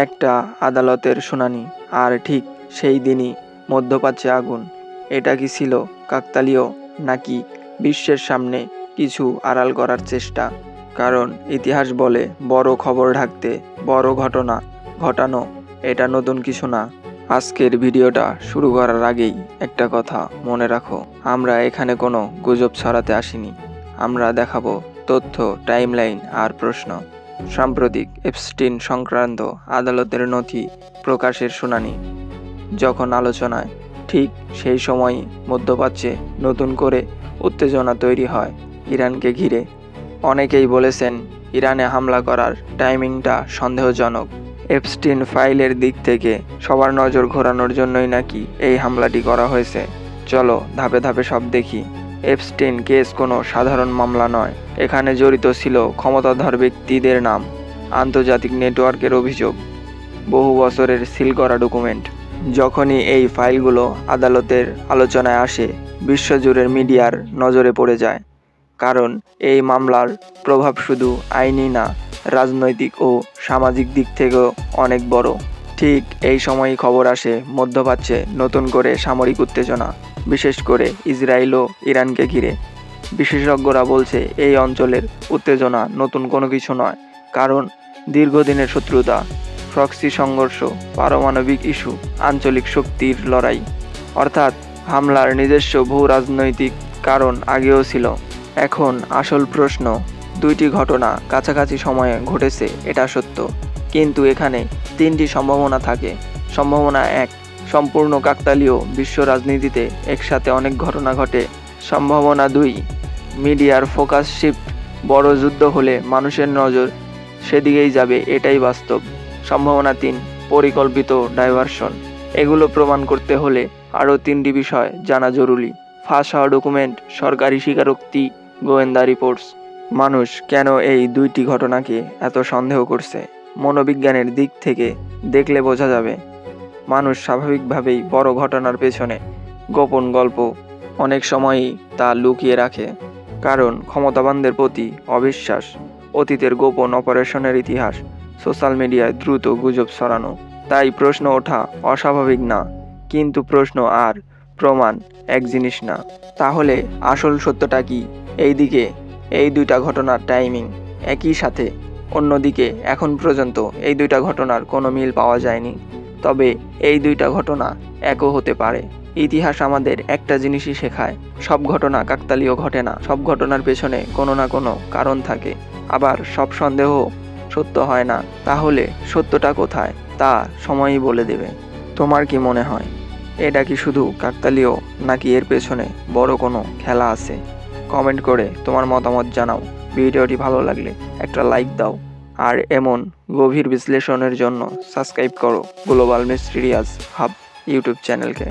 একটা আদালতের শুনানি, আর ঠিক সেই দিনই মধ্যপ্রাচ্যে আগুন। এটা কি ছিল কাকতালীয়, নাকি বিশ্বের সামনে কিছু আড়াল করার চেষ্টা? কারণ ইতিহাস বলে, বড় খবর ঢাকতে বড় ঘটনা ঘটানো এটা নতুন কিছু না। আজকের ভিডিওটা শুরু করার আগেই একটা কথা মনে রাখো, আমরা এখানে কোনো গুজব ছড়াতে আসিনি। আমরা দেখাবো তথ্য, টাইমলাইন আর প্রশ্ন। সাম্প্রতিক এপস্টিন সংক্রান্ত আদালতের নথি প্রকাশের শুনানি যখন আলোচনায়, ঠিক সেই সময়ই মধ্যপ্রাচ্যে নতুন করে উত্তেজনা তৈরি হয় ইরানকে ঘিরে। অনেকেই বলেছেন ইরানে হামলা করার টাইমিংটা সন্দেহজনক। এপস্টিন ফাইলের দিক থেকে সবার নজর ঘোরানোর জন্যই নাকি এই হামলাটি করা হয়েছে। চলো ধাপে ধাপে সব দেখি। এপস্টিন কেস কোনো সাধারণ মামলা নয়। এখানে জড়িত ছিল ক্ষমতাধর ব্যক্তিদের নাম, আন্তর্জাতিক নেটওয়ার্কের অভিযোগ, বহু বছরের সিল করা ডকুমেন্ট। যখনই এই ফাইলগুলো আদালতের আলোচনায় আসে, বিশ্বজুড়ের মিডিয়ার নজরে পড়ে যায়। কারণ এই মামলার প্রভাব শুধু আইনি না, রাজনৈতিক ও সামাজিক দিক থেকেও অনেক বড়। ঠিক এই সময়ই খবর আসে মধ্যপ্রাচ্যে নতুন করে সামরিক উত্তেজনা, বিশেষ করে ইসরায়েল ও ইরানকে ঘিরে। বিশেষজ্ঞরা বলছে এই অঞ্চলের উত্তেজনা নতুন কোনো কিছু নয়, কারণ দীর্ঘদিনের শত্রুতা, প্রক্সি সংঘর্ষ, পারমাণবিক ইস্যু, আঞ্চলিক শক্তির লড়াই। অর্থাৎ হামলার নিজস্ব ভূ রাজনৈতিক কারণ আগেও ছিল। এখন আসল প্রশ্ন, দুইটি ঘটনা কাছাকাছি সময়ে ঘটেছে এটা সত্য, কিন্তু এখানে তিনটি সম্ভাবনা থাকে। সম্ভাবনা এক, সম্পূর্ণ কাকতালীয়, বিশ্ব রাজনীতিতে একসাথে অনেক ঘটনা ঘটে। সম্ভাবনা দুই, মিডিয়ার ফোকাস শিফট, বড় যুদ্ধ হলে মানুষের নজর সেদিকেই যাবে, এটাই বাস্তব। সম্ভাবনা তিন, পরিকল্পিত ডাইভারশন। এগুলো প্রমাণ করতে হলে আরও তিনটি বিষয় জানা জরুরি: ফাঁস হওয়া ডকুমেন্ট, সরকারি স্বীকারোক্তি, গোয়েন্দা রিপোর্টস। মানুষ কেন এই দুইটি ঘটনাকে এত সন্দেহ করছে? মনোবিজ্ঞানের দিক থেকে দেখলে বোঝা যাবে। মানুষ স্বাভাবিকভাবেই বড় ঘটনার পেছনে গোপন গল্প অনেক সময়ই তা লুকিয়ে রাখে। কারণ ক্ষমতাবানদের প্রতি অবিশ্বাস, অতীতের গোপন অপারেশনের ইতিহাস, সোশ্যাল মিডিয়ায় দ্রুত গুজব ছড়ানো। তাই প্রশ্ন ওঠা অস্বাভাবিক না, কিন্তু প্রশ্ন আর প্রমাণ এক জিনিস না। তাহলে আসল সত্যটা কি? এইদিকে এই দুইটা ঘটনার টাইমিং একই সাথে, অন্যদিকে এখন পর্যন্ত এই দুইটা ঘটনার কোনো মিল পাওয়া যায়নি। তবে এই দুইটা ঘটনা একও হতে পারে। ইতিহাস আমাদের একটা জিনিসই শেখায়, সব ঘটনা কাকতালীয় ঘটে না। সব ঘটনার পেছনে কোনো না কোনো কারণ থাকে। আবার সব সন্দেহ সত্য হয় না। তাহলে সত্যটা কোথায় তা সময়ই বলে দেবে। তোমার কি মনে হয়, এটা কি শুধু কাকতালীয়, নাকি এর পেছনে বড় কোনো খেলা আছে? কমেন্ট করে তোমার মতামত জানাও। ভিডিওটি ভালো লাগলে একটা লাইক দাও, আর এমন গভীর বিশ্লেষণের জন্য সাবস্ক্রাইব করো গ্লোবাল মিস্টিরিয়াস হাব ইউটিউব চ্যানেলকে।